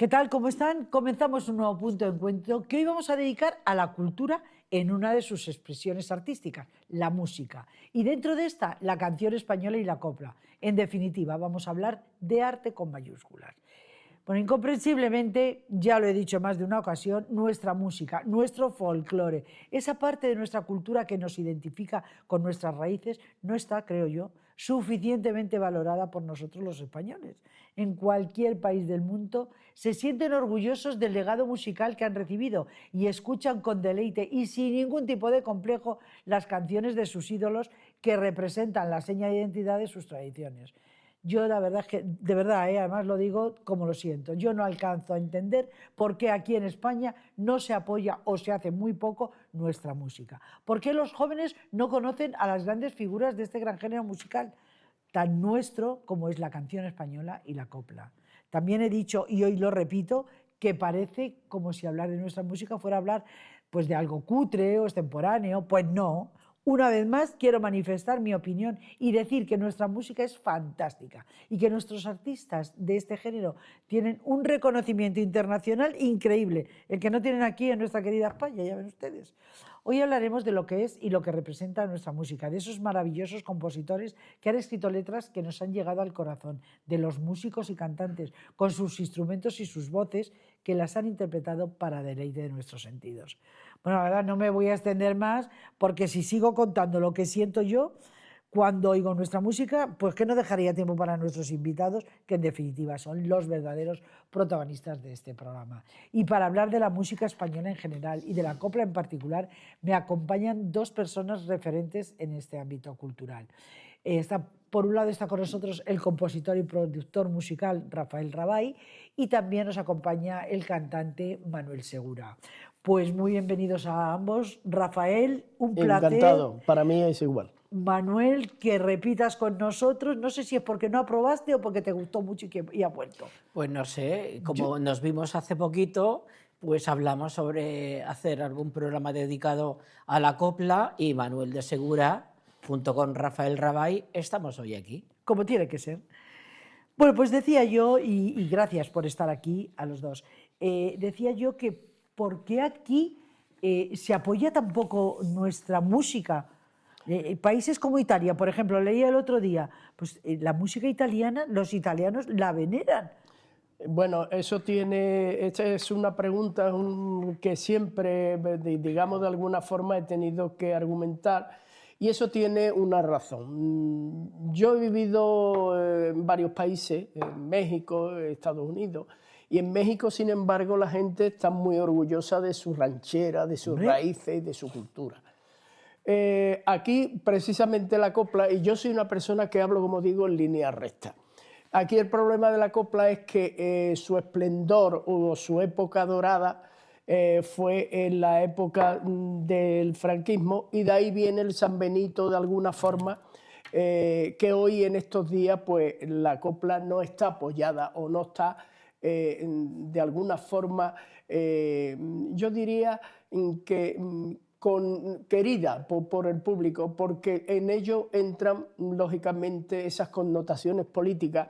¿Qué tal? ¿Cómo están? Comenzamos un nuevo punto de encuentro que hoy vamos a dedicar a la cultura en una de sus expresiones artísticas, la música. Y dentro de esta, la canción española y la copla. En definitiva, vamos a hablar de arte con mayúsculas. Bueno, incomprensiblemente, ya lo he dicho más de una ocasión, nuestra música, nuestro folclore, esa parte de nuestra cultura que nos identifica con nuestras raíces, no está, creo yo, suficientemente valorada por nosotros los españoles. En cualquier país del mundo se sienten orgullosos del legado musical que han recibido y escuchan con deleite y sin ningún tipo de complejo las canciones de sus ídolos que representan la seña de identidad de sus tradiciones. Yo la verdad es que, de verdad, además lo digo como lo siento, yo no alcanzo a entender por qué aquí en España no se apoya o se hace muy poco nuestra música. ¿Por qué los jóvenes no conocen a las grandes figuras de este gran género musical, tan nuestro como es la canción española y la copla? También he dicho, y hoy lo repito, que parece como si hablar de nuestra música fuera hablar pues, de algo cutre o extemporáneo. Pues no. Una vez más, quiero manifestar mi opinión y decir que nuestra música es fantástica y que nuestros artistas de este género tienen un reconocimiento internacional increíble, el que no tienen aquí en nuestra querida España, ya ven ustedes. Hoy hablaremos de lo que es y lo que representa nuestra música, de esos maravillosos compositores que han escrito letras que nos han llegado al corazón, de los músicos y cantantes con sus instrumentos y sus voces que las han interpretado para deleite de nuestros sentidos. Bueno, la verdad no me voy a extender más porque si sigo contando lo que siento yo cuando oigo nuestra música, pues que no dejaría tiempo para nuestros invitados, que en definitiva son los verdaderos protagonistas de este programa. Y para hablar de la música española en general y de la copla en particular, me acompañan dos personas referentes en este ámbito cultural. Por un lado está con nosotros el compositor y productor musical Rafael Rabay y también nos acompaña el cantante Manuel Segura. Pues muy bienvenidos a ambos. Rafael, un placer. Encantado, para mí es igual. Manuel, que repitas con nosotros. No sé si es porque no aprobaste o porque te gustó mucho y has vuelto. Pues no sé, como nos vimos hace poquito, pues hablamos sobre hacer algún programa dedicado a la copla y Manuel de Segura, junto con Rafael Rabay, estamos hoy aquí. Como tiene que ser. Bueno, pues decía yo, y gracias por estar aquí a los dos, decía yo que ¿por qué aquí se apoya tan poco nuestra música? Países como Italia, por ejemplo, leía el otro día, pues la música italiana, los italianos la veneran. Bueno, esta es una pregunta que siempre, digamos, de alguna forma he tenido que argumentar y eso tiene una razón. Yo he vivido en varios países, en México, Estados Unidos, y en México, sin embargo, la gente está muy orgullosa de su ranchera, de sus raíces y de su cultura. Aquí, precisamente la copla, y yo soy una persona que hablo, como digo, en línea recta. Aquí el problema de la copla es que su esplendor o su época dorada fue en la época del franquismo y de ahí viene el San Benito de alguna forma, que hoy en estos días pues la copla no está apoyada o no está de alguna forma, yo diría que querida por el público, porque en ello entran lógicamente esas connotaciones políticas.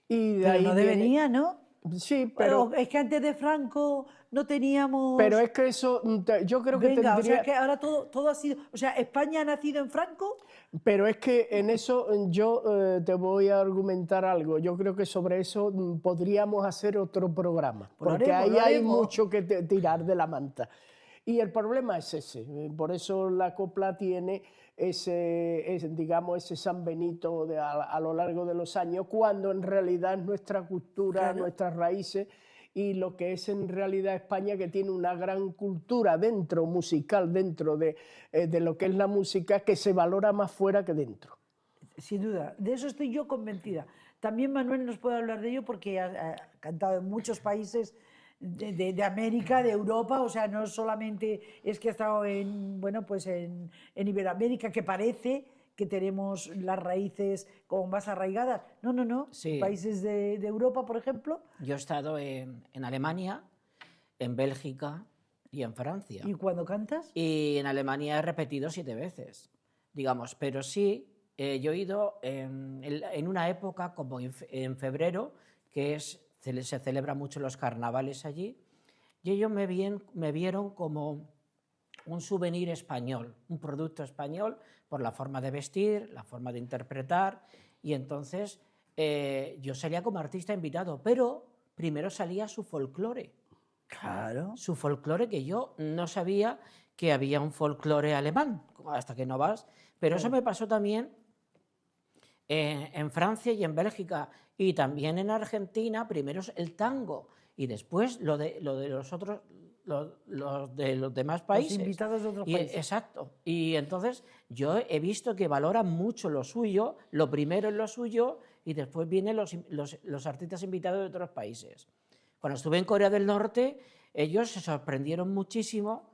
Y de pero ahí no debería, ¿no? Sí, pero es que antes de Franco no teníamos... Pero es que eso, yo creo que Venga, tendría... o sea que ahora todo ha sido... O sea, ¿España ha nacido en Franco? Pero es que en eso yo te voy a argumentar algo. Yo creo que sobre eso podríamos hacer otro programa, porque ahí hay mucho que tirar de la manta. Y el problema es ese, por eso la copla tiene digamos, ese San Benito a lo largo de los años, cuando en realidad es nuestra cultura, claro, nuestras raíces y lo que es en realidad España, que tiene una gran cultura musical dentro de lo que es la música, que se valora más fuera que dentro. Sin duda, de eso estoy yo convencida. También Manuel nos puede hablar de ello porque ha cantado en muchos países de América, de Europa, o sea, no solamente es que ha estado bueno, pues en Iberoamérica, que parece que tenemos las raíces como más arraigadas. No, no, no. Sí. Países de Europa, por ejemplo. Yo he estado en Alemania, en Bélgica y en Francia. ¿Y cuando cantas? Y en Alemania he repetido 7 veces, digamos, pero sí, yo he ido en una época como en febrero, que es se celebran mucho los carnavales allí, y ellos me vieron como un souvenir español, un producto español por la forma de vestir, la forma de interpretar, y entonces yo salía como artista invitado, pero primero salía su folclore. Claro. Su folclore, que yo no sabía que había un folclore alemán, hasta que no vas, pero eso me pasó también en Francia y en Bélgica, y también en Argentina, primero el tango, y después lo de los otros, los de los demás países. Los invitados de otros países. Exacto. Y entonces yo he visto que valoran mucho lo suyo, lo primero es lo suyo, y después vienen los artistas invitados de otros países. Cuando estuve en Corea del Norte, ellos se sorprendieron muchísimo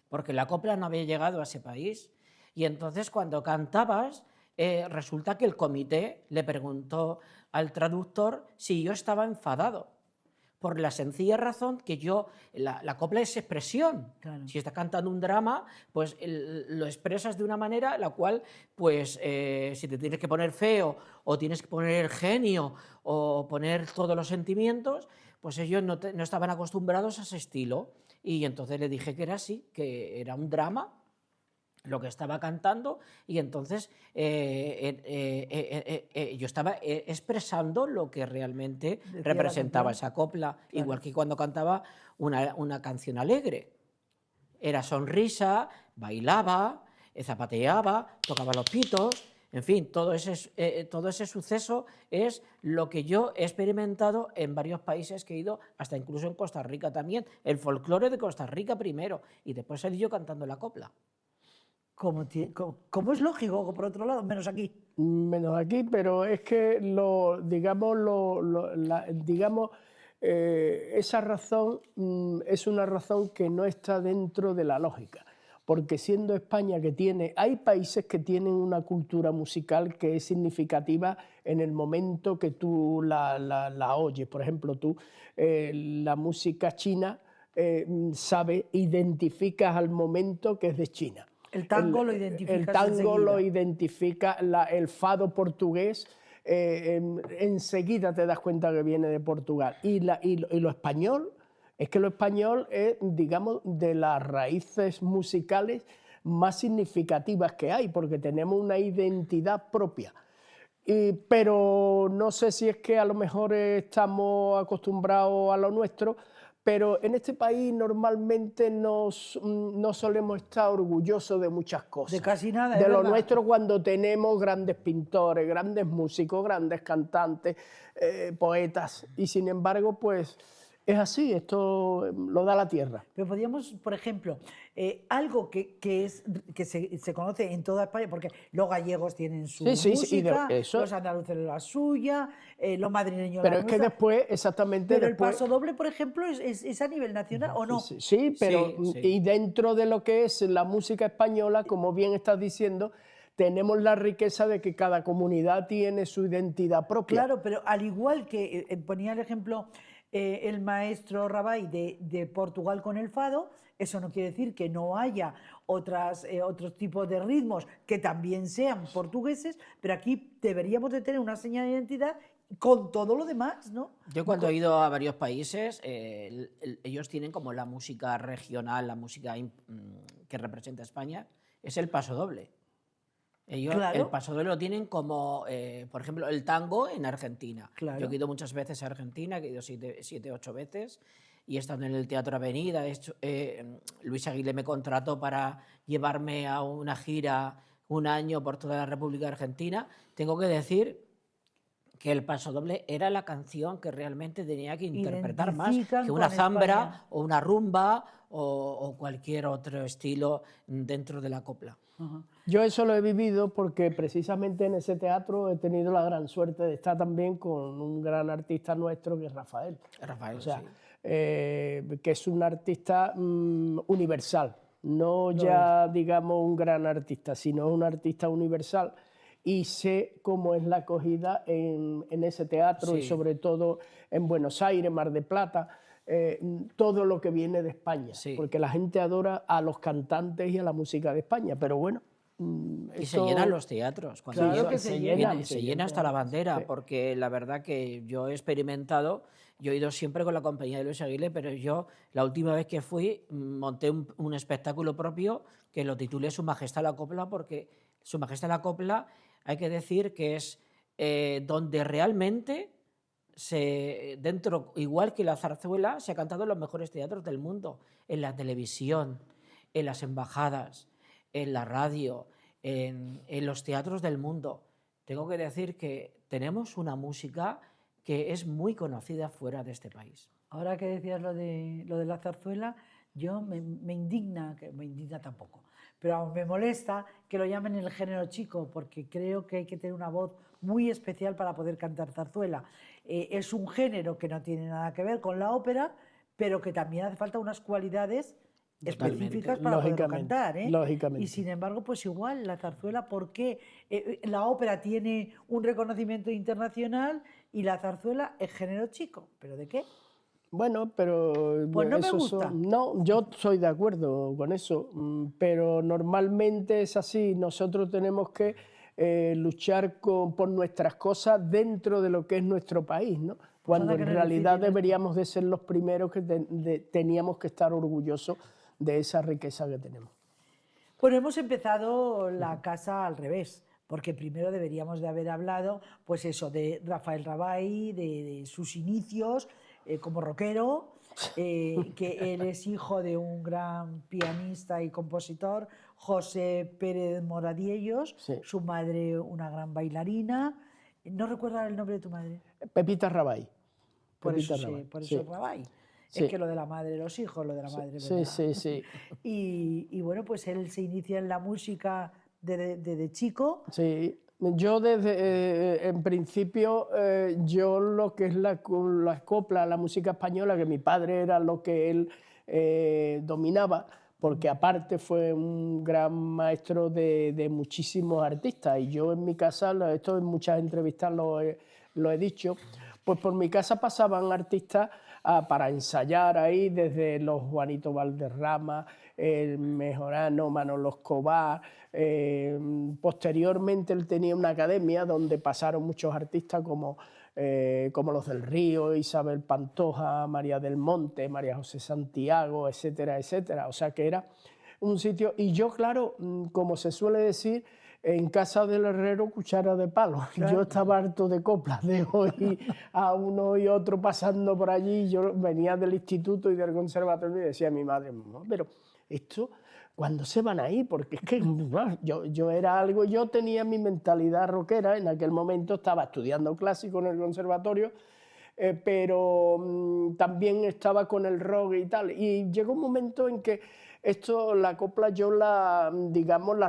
porque la copla no había llegado a ese país. Y entonces cuando cantabas, resulta que el comité le preguntó al traductor si yo estaba enfadado, por la sencilla razón que la copla es expresión. Claro. Si estás cantando un drama, pues lo expresas de una manera la cual, pues, si te tienes que poner feo o tienes que poner genio o poner todos los sentimientos, pues ellos no estaban acostumbrados a ese estilo. Y entonces le dije que era así, que era un drama lo que estaba cantando, y entonces yo estaba expresando lo que realmente representaba esa copla, claro. Igual que cuando cantaba una canción alegre. Era sonrisa, bailaba, zapateaba, tocaba los pitos, en fin, todo ese suceso es lo que yo he experimentado en varios países que he ido, hasta incluso en Costa Rica también, el folclore de Costa Rica primero, y después salí yo cantando la copla. Como es lógico, por otro lado, menos aquí. Menos aquí, pero es que esa razón es una razón que no está dentro de la lógica, porque siendo España hay países que tienen una cultura musical que es significativa en el momento que tú la oyes. Por ejemplo, la música china, identificas al momento que es de China. El tango lo identifica. El tango lo identifica, el fado portugués, enseguida te das cuenta que viene de Portugal. Y lo español, es que lo español es, digamos, de las raíces musicales más significativas que hay, porque tenemos una identidad propia. Pero no sé si es que a lo mejor estamos acostumbrados a lo nuestro, pero en este país normalmente no solemos estar orgullosos de muchas cosas. De casi nada, de lo nuestro, cuando tenemos grandes pintores, grandes músicos, grandes cantantes, poetas. Y sin embargo, pues es así, esto lo da la tierra. Pero podríamos, por ejemplo, algo que se conoce en toda España, porque los gallegos tienen su música, los andaluces la suya, los madrileños pero la nuestra. Que después, exactamente... Pero el pasodoble, por ejemplo, ¿es a nivel nacional o no? Sí, pero y dentro de lo que es la música española, como bien estás diciendo, tenemos la riqueza de que cada comunidad tiene su identidad propia. Claro, pero al igual que ponía el ejemplo el maestro Rabay de Portugal con el fado, eso no quiere decir que no haya otros tipos de ritmos que también sean portugueses, pero aquí deberíamos de tener una señal de identidad con todo lo demás, ¿no? Yo cuando he ido a varios países, ellos tienen como la música regional, la música que representa España, es el pasodoble. Ellos el pasodoble lo tienen como, por ejemplo, el tango en Argentina. Claro. Yo he ido muchas veces a Argentina, he ido 7, 8 veces, y he estado en el Teatro Avenida. Luis Aguilé me contrató para llevarme a una gira un año por toda la República Argentina. Tengo que decir que el pasodoble era la canción que realmente tenía que interpretar más que una zambra o una rumba o cualquier otro estilo dentro de la copla. Yo eso lo he vivido porque precisamente en ese teatro he tenido la gran suerte de estar también con un gran artista nuestro que es Rafael. Rafael, sí. Que es un artista universal, no ya digamos un gran artista, sino un artista universal. Y sé cómo es la acogida en ese teatro y sobre todo en Buenos Aires, Mar del Plata, todo lo que viene de España, porque la gente adora a los cantantes y a la música de España, pero bueno, Y se llenan los teatros. Cuando Claro yo- que se viene- llenan. se llena hasta la bandera, Sí. porque la verdad que yo he experimentado, yo he ido siempre con la compañía de Luis Aguilé, pero yo la última vez que fui monté un espectáculo propio que lo titulé Su Majestad la Copla, porque Su Majestad la Copla hay que decir que es donde realmente dentro, igual que la zarzuela, se ha cantado en los mejores teatros del mundo, en la televisión, en las embajadas, en la radio, en los teatros del mundo. Tengo que decir que tenemos una música que es muy conocida fuera de este país. Ahora que decías lo de la zarzuela, yo me indigna, que me indigna tampoco, pero vamos, me molesta que lo llamen el género chico, porque creo que hay que tener una voz muy especial para poder cantar zarzuela. Es un género que no tiene nada que ver con la ópera, pero que también hace falta unas cualidades específicas para poderlo Lógicamente, cantar, ¿eh? lógicamente. Y sin embargo, pues igual la zarzuela, ¿por qué? La ópera tiene un reconocimiento internacional y la zarzuela es género chico, ¿pero de qué? Bueno, pero Pues no me esos gusta. no, yo estoy de acuerdo con eso, pero normalmente es así. Nosotros tenemos que luchar por nuestras cosas dentro de lo que es nuestro país, ¿no? Cuando anda en que no es realidad difícil esto. deberíamos de ser los primeros que teníamos que estar orgullosos de esa riqueza que tenemos. Bueno, hemos empezado la casa al revés, porque primero deberíamos de haber hablado, pues eso, de Rafael Rabay, de sus inicios como rockero, que él es hijo de un gran pianista y compositor, José Pérez Moradiellos, Sí. su madre una gran bailarina. ¿No recuerdas el nombre de tu madre? Pepita Rabay. Por Pepita eso, Rabay, por sí. eso Rabay. Sí. Es que lo de la madre de los hijos, lo de la madre, Sí, ¿verdad? sí, sí. Y bueno, pues él se inicia en la música de chico. Sí, yo desde, en principio, yo lo que es la copla, la música española, que mi padre era lo que él dominaba, porque aparte fue un gran maestro de muchísimos artistas, y yo en mi casa, esto en muchas entrevistas lo he dicho, pues por mi casa pasaban artistas para ensayar ahí, desde los Juanito Valderrama, el Mejorano, Manolo Escobar. Posteriormente él tenía una academia donde pasaron muchos artistas como los del Río, Isabel Pantoja, María del Monte, María José Santiago, etcétera, etcétera. O sea que era un sitio, y yo, claro, como se suele decir, en casa del herrero cuchara de palo. Claro. Yo estaba harto de coplas, de oír a uno y otro pasando por allí. Yo venía del instituto y del conservatorio y decía a mi madre, no, pero esto, ¿cuándo se van a ir? Porque es que yo era algo, yo tenía mi mentalidad rockera, en aquel momento estaba estudiando clásico en el conservatorio, pero también estaba con el rock y tal. Y llegó un momento en que la copla yo la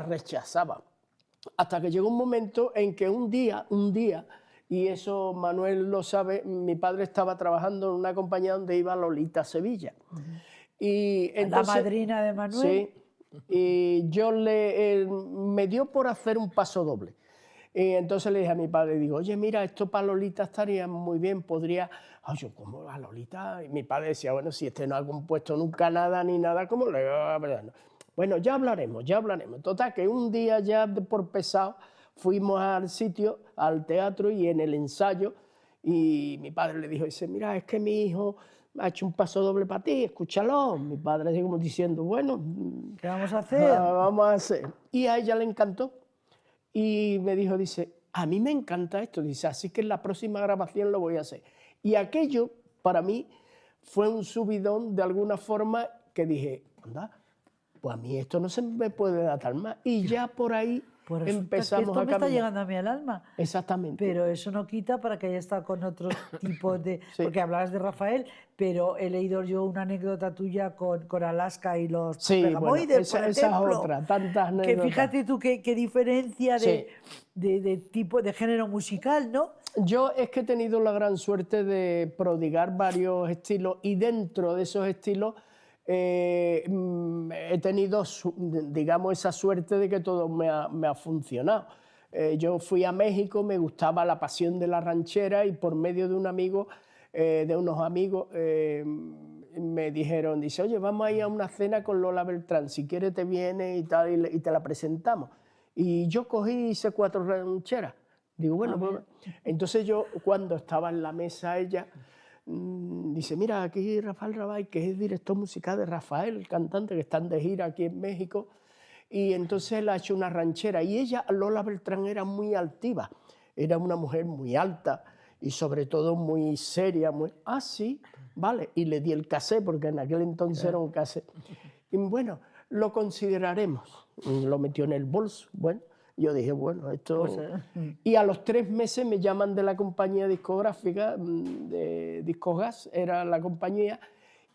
rechazaba. Hasta que llegó un momento en que un día, y eso Manuel lo sabe, mi padre estaba trabajando en una compañía donde iba Lolita Sevilla. Y entonces, la madrina de Manuel. Sí, y yo me dio por hacer un paso doble. Y entonces le dije a mi padre, digo, oye, mira, esto para Lolita estaría muy bien, podría... Ay, yo, ¿cómo a Lolita? Y mi padre decía, bueno, si este no ha compuesto nunca nada ni nada, ¿cómo le...? Bueno, ya hablaremos. Total, que un día ya por pesado fuimos al sitio, al teatro, y en el ensayo, y mi padre le dice, mira, es que mi hijo ha hecho un paso doble para ti, escúchalo. Mi padre así como diciendo, bueno, ¿qué vamos a hacer? Vamos a hacer. Y a ella le encantó. Y me dice, a mí me encanta esto. Dice, así que en la próxima grabación lo voy a hacer. Y aquello, para mí, fue un subidón de alguna forma que dije, anda, pues a mí esto no se me puede dar más. Y ya por ahí Pues resulta empezamos que esto a me está caminar. llegando a mí al alma. Exactamente. Pero eso no quita para que haya estado con otros tipos de... Sí. Porque hablabas de Rafael, pero he leído yo una anécdota tuya con Alaska y los Sí, Pegamoides, bueno, esa por es ejemplo. otra, tantas Que anécdotas. fíjate tú qué diferencia Sí. de tipo de género musical, ¿no? Yo es que he tenido la gran suerte de prodigar varios estilos, y dentro de esos estilos he tenido, digamos, esa suerte de que todo me ha funcionado. Yo fui a México, me gustaba la pasión de la ranchera, y por medio de unos amigos, me dijeron, dice, oye, vamos a ir a una cena con Lola Beltrán, si quieres te vienes y tal, y te la presentamos. Y yo cogí y hice 4 rancheras. Digo, bueno, pues, entonces yo cuando estaba en la mesa ella, dice, mira, aquí Rafael Rabay, que es director musical de Rafael, el cantante, que están de gira aquí en México, y entonces él ha hecho una ranchera. Y ella, Lola Beltrán, era muy altiva, era una mujer muy alta y sobre todo muy seria, muy, sí, vale, y le di el cassette, porque en aquel entonces era un cassette. Y bueno, lo consideraremos. Lo metió en el bolso. Bueno, yo dije, bueno, esto... Y a los 3 meses me llaman de la compañía discográfica, de Discogas, era la compañía,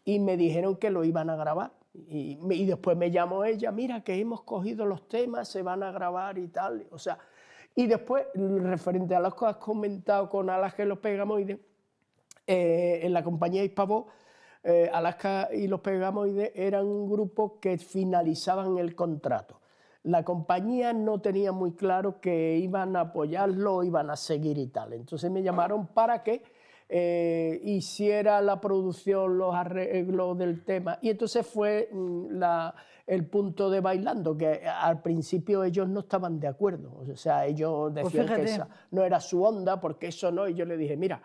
y me dijeron que lo iban a grabar. Y después me llamó ella, mira, que hemos cogido los temas, se van a grabar y tal. O sea, y después, referente a los que has comentado con Alaska y los Pegamoides, en la compañía Hispavox, Alaska y los Pegamoides eran un grupo que finalizaban el contrato. La compañía no tenía muy claro que iban a apoyarlo o iban a seguir y tal. Entonces me llamaron para que hiciera la producción, los arreglos del tema. Y entonces fue el punto de Bailando, que al principio ellos no estaban de acuerdo. O sea, ellos decían que esa no era su onda, porque eso no. Y yo le dije, mira,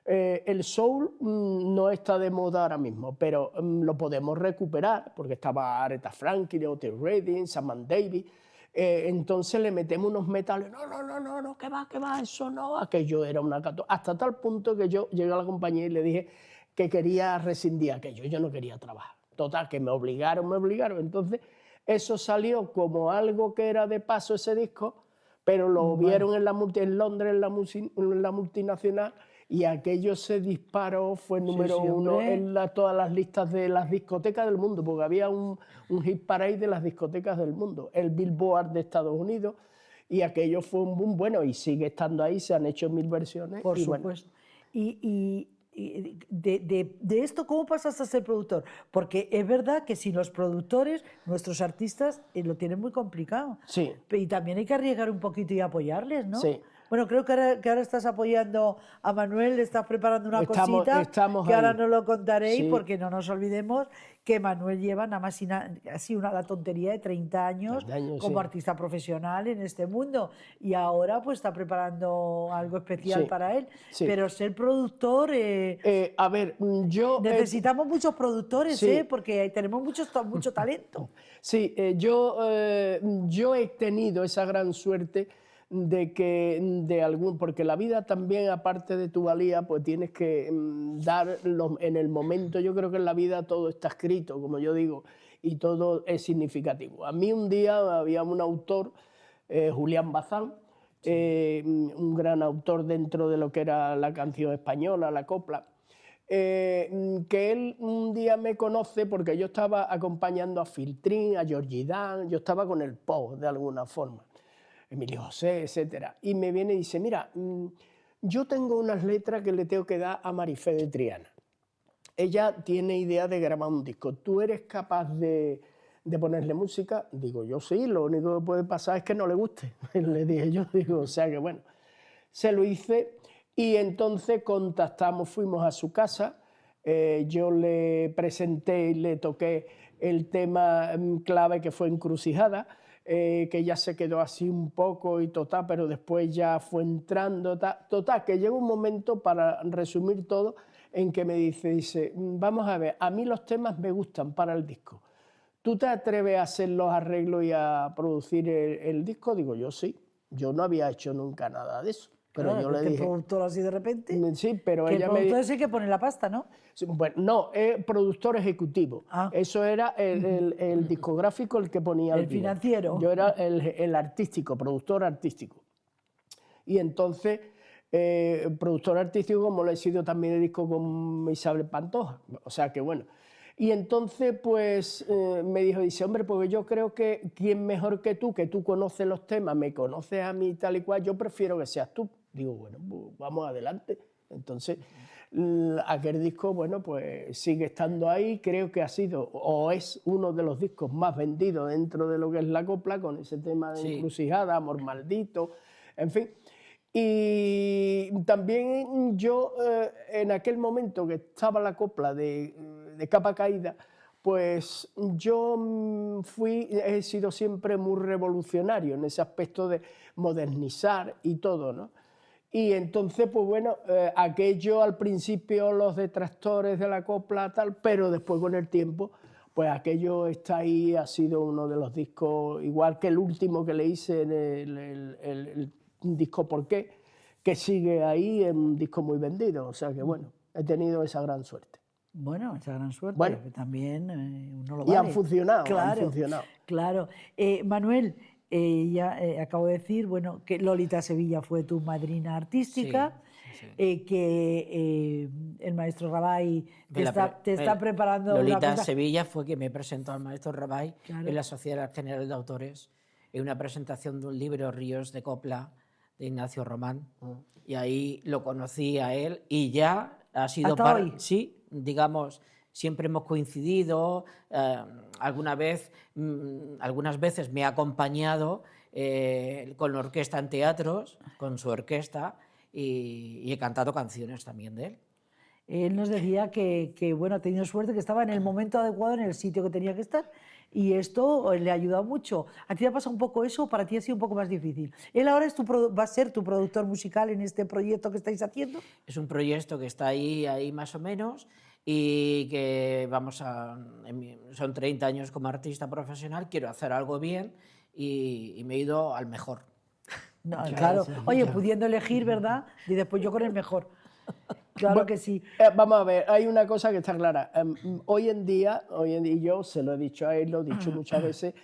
el soul no está de moda ahora mismo, pero lo podemos recuperar, porque estaba Aretha Franklin, Otis Redding, Samantha Davis. Entonces le metemos unos metales, no, que va, eso no, aquello era una catástrofe. Hasta tal punto que yo llegué a la compañía y le dije que quería rescindir aquello, yo no quería trabajar. Total, que me obligaron. Entonces eso salió como algo que era de paso ese disco, pero lo vieron en Londres, en la multinacional, y aquello se disparó, fue número 1 en todas las listas de las discotecas del mundo, porque había un hit parade de las discotecas del mundo, el Billboard de Estados Unidos, y aquello fue un boom bueno, y sigue estando ahí, se han hecho 1000 versiones. Por supuesto. Bueno. Y de esto, ¿cómo pasaste a ser productor? Porque es verdad que sin los productores, nuestros artistas lo tienen muy complicado. Sí. Y también hay que arriesgar un poquito y apoyarles, ¿no? Sí. Bueno, creo que ahora estás apoyando a Manuel, le estás preparando una cosita que ahora no lo contaréis, porque no nos olvidemos que Manuel lleva nada más así la tontería de 30 años como artista profesional en este mundo, y ahora pues está preparando algo especial para él. Pero ser productor... a ver, yo... necesitamos muchos productores, porque tenemos mucho talento. Sí, yo he tenido esa gran suerte de que porque la vida también, aparte de tu valía, pues tienes que dar en el momento. Yo creo que en la vida todo está escrito, como yo digo, y todo es significativo. A mí un día había un autor, Julián Bazán, un gran autor dentro de lo que era la canción española, la copla, que él un día me conoce porque yo estaba acompañando a Filtrín, a Georgie Dan, yo estaba con el pop de alguna forma, Emilio José, etcétera, y me viene y dice, mira, yo tengo unas letras que le tengo que dar a Marifé de Triana. Ella tiene idea de grabar un disco. ¿Tú eres capaz de ponerle música? Digo, yo sí, lo único que puede pasar es que no le guste. Le dije yo, o sea que bueno. Se lo hice y entonces contactamos, fuimos a su casa, yo le presenté y le toqué el tema clave que fue Encrucijada, que ya se quedó así un poco y total, pero después ya fue entrando, total, que llegó un momento, para resumir todo, en que me dice, vamos a ver, a mí los temas me gustan para el disco. ¿Tú te atreves a hacer los arreglos y a producir el disco? Digo, yo sí, yo no había hecho nunca nada de eso. Pero claro, yo le dije... productor así de repente? Sí, pero que ella el productor es el que pone la pasta, ¿no? Sí, bueno, no, es productor ejecutivo. Eso era el discográfico el que ponía el financiero. Yo era el artístico, productor artístico. Y entonces, productor artístico, como lo he sido también de disco con Isabel Pantoja. O sea que bueno. Y entonces, pues, me dijo, dice, hombre, porque yo creo que quién mejor que tú conoces los temas, me conoces a mí tal y cual, yo prefiero que seas tú. Digo, bueno, pues vamos adelante. Entonces, aquel disco, bueno, pues sigue estando ahí, creo que ha sido o es uno de los discos más vendidos dentro de lo que es la copla, con ese tema de Encrucijada, Amor Maldito, en fin. Y también yo, en aquel momento que estaba la copla de capa caída, Pues yo he sido siempre muy revolucionario en ese aspecto de modernizar y todo, ¿no? Y entonces, pues bueno, aquello al principio los detractores de la copla, tal, pero después con el tiempo, pues aquello está ahí, ha sido uno de los discos, igual que el último que le hice en el disco ¿Por qué?, que sigue ahí, en un disco muy vendido. O sea que bueno, he tenido esa gran suerte. Bueno, esa gran suerte, Bueno, que también uno lo y vale. han funcionado, claro, han funcionado. Claro. Manuel, ya acabo de decir, bueno, que Lolita Sevilla fue tu madrina artística, que el maestro Rabay te está preparando Lolita una cosa. Sevilla fue quien me presentó al maestro Rabay Claro. en la Sociedad General de Autores, en una presentación de un libro, Ríos de Copla, de Ignacio Román, y ahí lo conocí a él y ya ha sido ¿Hasta hoy? Sí, digamos, siempre hemos coincidido, algunas veces me ha acompañado con la orquesta en teatros, con su orquesta, y he cantado canciones también de él. Él nos decía que bueno, ha tenido suerte, que estaba en el momento adecuado, en el sitio que tenía que estar, y esto le ha ayudado mucho. ¿A ti te ha pasado un poco eso o para ti ha sido un poco más difícil? Él ahora va a ser tu productor musical en este proyecto que estáis haciendo. Es un proyecto que está ahí más o menos, y que son 30 años como artista profesional, quiero hacer algo bien y me he ido al mejor. No, claro. Oye, pudiendo elegir, ¿verdad? Y después yo con el mejor. Claro Bueno, que sí. Vamos a ver, hay una cosa que está clara. Hoy en día, y yo se lo he dicho a él, lo he dicho muchas veces,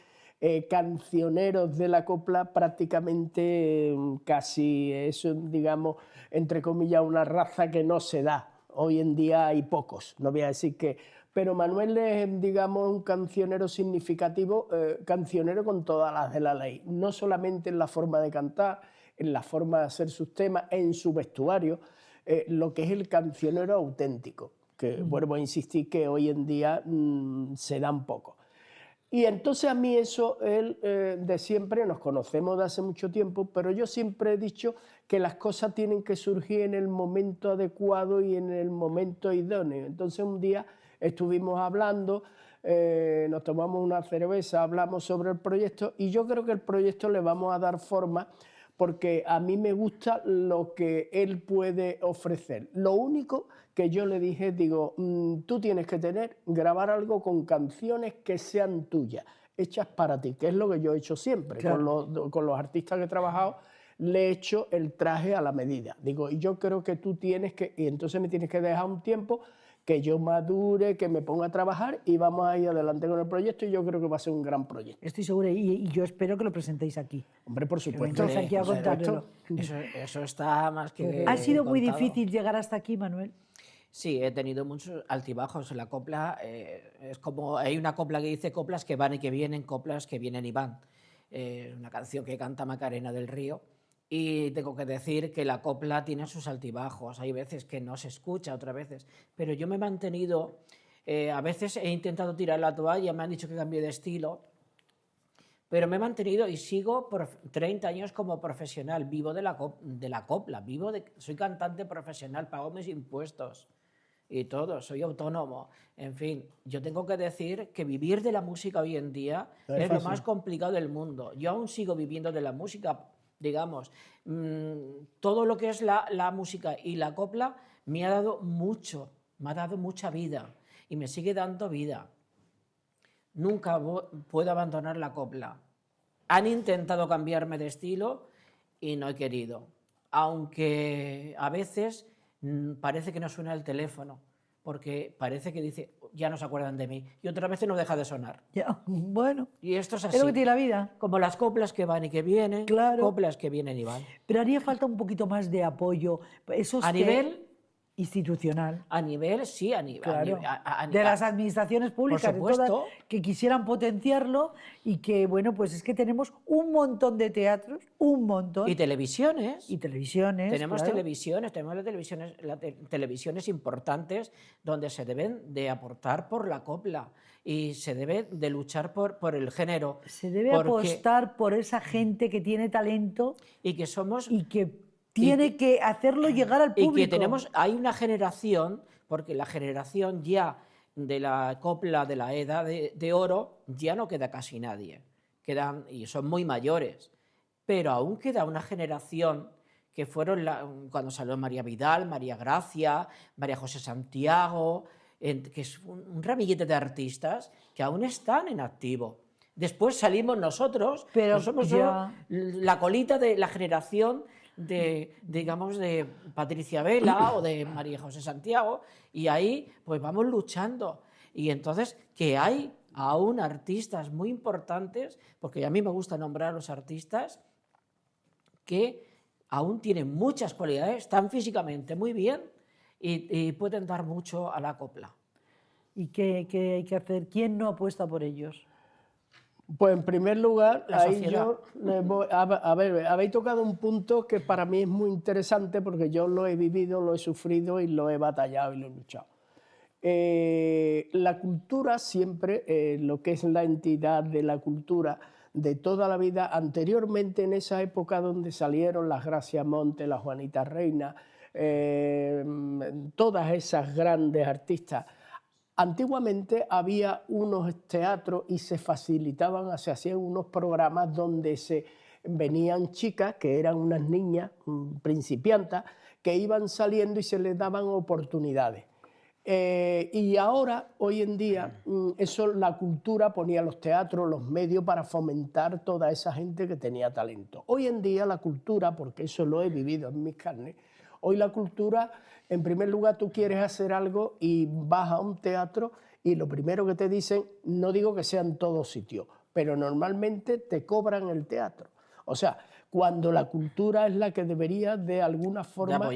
cancioneros de la copla prácticamente casi es, digamos, entre comillas, una raza que no se da. Hoy en día hay pocos, no voy a decir que... Pero Manuel es, digamos, un cancionero significativo, cancionero con todas las de la ley. No solamente en la forma de cantar, en la forma de hacer sus temas, en su vestuario, lo que es el cancionero auténtico, que vuelvo a insistir que hoy en día se dan poco. Y entonces a mí eso, él de siempre, nos conocemos de hace mucho tiempo, pero yo siempre he dicho que las cosas tienen que surgir en el momento adecuado y en el momento idóneo. Entonces un día estuvimos hablando, nos tomamos una cerveza, hablamos sobre el proyecto y yo creo que el proyecto le vamos a dar forma porque a mí me gusta lo que él puede ofrecer. Lo único que yo le dije, digo, tú tienes que grabar algo con canciones que sean tuyas, hechas para ti, que es lo que yo he hecho siempre. Claro. Con los artistas que he trabajado, le he hecho el traje a la medida. Digo, y yo creo que tú tienes que, y entonces me tienes que dejar un tiempo que yo madure, que me ponga a trabajar y vamos a ir adelante con el proyecto y yo creo que va a ser un gran proyecto. Estoy segura y yo espero que lo presentéis aquí. Hombre, por supuesto. Entonces aquí a contármelo. Eso está más que ¿Ha sido muy contado. difícil llegar hasta aquí, Manuel? Sí, he tenido muchos altibajos en la copla. Es como, hay una copla que dice coplas que van y que vienen, coplas que vienen y van. Una canción que canta Macarena del Río. Y tengo que decir que la copla tiene sus altibajos. Hay veces que no se escucha, otras veces. Pero yo me he mantenido... a veces he intentado tirar la toalla, me han dicho que cambie de estilo. Pero me he mantenido y sigo por 30 años como profesional. Vivo de la copla. Soy cantante profesional, pago mis impuestos y todo. Soy autónomo. En fin, yo tengo que decir que vivir de la música hoy en día es lo más complicado del mundo. Yo aún sigo viviendo de la música. Digamos, todo lo que es la música y la copla me ha dado mucho, me ha dado mucha vida y me sigue dando vida. Nunca puedo abandonar la copla. Han intentado cambiarme de estilo y no he querido, aunque a veces parece que no suena el teléfono, porque parece que dice, ya no se acuerdan de mí, y otras veces no deja de sonar. Ya, bueno, y esto es así. Es lo que tiene la vida. Como las coplas que van y que vienen, claro. Coplas que vienen y van. Pero haría falta un poquito más de apoyo. A nivel institucional. A nivel, sí, a nivel. Claro. De las administraciones públicas, por supuesto, de todas, que quisieran potenciarlo y que, bueno, pues es que tenemos un montón de teatros, un montón. Y televisiones. Y televisiones. Tenemos claro. televisiones, tenemos las televisiones importantes donde se deben de aportar por la copla y se debe de luchar por el género. Se debe apostar por esa gente que tiene talento y que somos... Y que tiene que hacerlo llegar al público. Y que hay una generación, porque la generación ya de la copla de la Edad de Oro ya no queda casi nadie, quedan, y son muy mayores, pero aún queda una generación que fueron cuando salió María Vidal, María Gracia, María José Santiago, que es un ramillete de artistas que aún están en activo. Después salimos nosotros, pero somos la colita de la generación digamos, de Patricia Vela o de María José Santiago, y ahí pues vamos luchando. Y entonces que hay aún artistas muy importantes, porque a mí me gusta nombrar a los artistas que aún tienen muchas cualidades, están físicamente muy bien y pueden dar mucho a la copla. ¿Y qué hay que hacer? ¿Quién no apuesta por ellos? Pues en primer lugar, La ahí sociedad. a ver, habéis tocado un punto que para mí es muy interesante porque yo lo he vivido, lo he sufrido y lo he batallado y lo he luchado. La cultura siempre, lo que es la entidad de la cultura de toda la vida, anteriormente en esa época donde salieron las Gracia Monte, las Juanita Reina, todas esas grandes artistas, antiguamente había unos teatros y se facilitaban, se hacían unos programas donde venían chicas, que eran unas niñas principiantas, que iban saliendo y se les daban oportunidades. Y ahora, hoy en día, la cultura ponía los teatros, los medios para fomentar toda esa gente que tenía talento. Hoy en día la cultura, porque eso lo he vivido en mis carnes, hoy la cultura, en primer lugar, tú quieres hacer algo y vas a un teatro y lo primero que te dicen, no digo que sea en todos sitios, pero normalmente te cobran el teatro. O sea, cuando la cultura es la que debería de alguna forma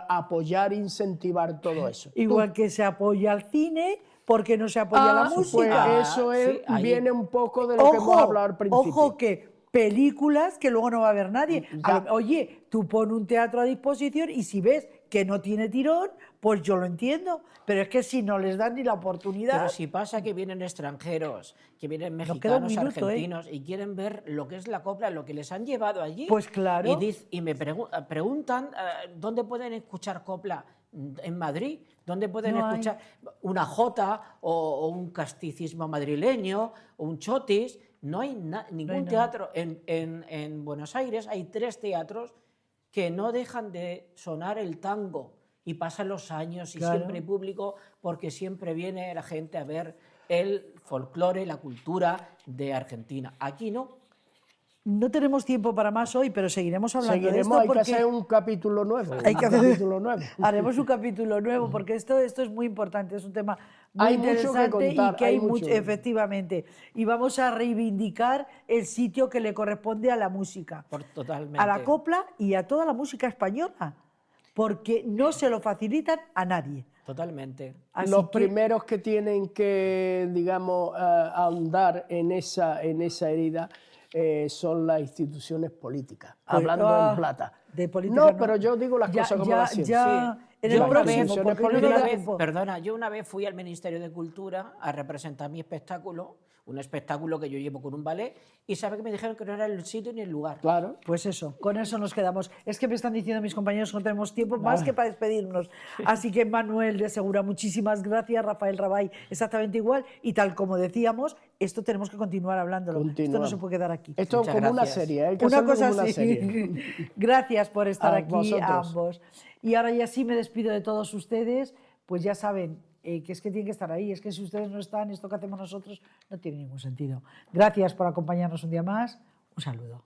apoyar, incentivar todo eso. Igual que se apoya al cine, ¿por qué no se apoya la música? Pues eso sí, viene un poco de lo que hemos hablado al principio. Ojo que películas que luego no va a ver nadie. Oye, tú pon un teatro a disposición y si ves que no tiene tirón, pues yo lo entiendo. Pero es que si no les dan ni la oportunidad... Pero si pasa que vienen extranjeros, que vienen mexicanos, argentinos, y quieren ver lo que es la copla, lo que les han llevado allí. Pues claro. Y me preguntan dónde pueden escuchar copla. En Madrid, ¿dónde pueden escuchar una jota o un casticismo madrileño o un chotis? No hay ningún teatro. En Buenos Aires hay 3 teatros que no dejan de sonar el tango y pasan los años y siempre hay público porque siempre viene la gente a ver el folclore, la cultura de Argentina. Aquí no. No tenemos tiempo para más hoy, pero seguiremos hablando de esto. Hay que hacer un capítulo nuevo. Haremos un capítulo nuevo, porque esto es muy importante, es un tema muy interesante mucho que contar, y que hay mucho, efectivamente. Y vamos a reivindicar el sitio que le corresponde a la música, Totalmente. a la copla y a toda la música española, porque no se lo facilitan a nadie. Totalmente. Los primeros que tienen que, digamos, ahondar en esa herida son las instituciones políticas, hablando en plata. De política, no, pero yo digo las cosas como las siento. En el próximo, Perdona, yo una vez fui al Ministerio de Cultura a representar mi espectáculo, un espectáculo que yo llevo con un ballet, y sabe que me dijeron que no era el sitio ni el lugar. Claro. Pues eso, con eso nos quedamos. Es que me están diciendo mis compañeros que no tenemos tiempo más que para despedirnos. Así que Manuel de Segura, muchísimas gracias. Rafael Rabay, exactamente igual. Y tal como decíamos, esto tenemos que continuar hablándolo. Esto no se puede quedar aquí. Esto es como una serie. Hay que una cosa como una así. Serie. Gracias por estar aquí vosotros. a ambos. Y ahora ya sí me despido de todos ustedes. Pues ya saben, que es que tienen que estar ahí, es que si ustedes no están, esto que hacemos nosotros no tiene ningún sentido. Gracias por acompañarnos un día más, un saludo.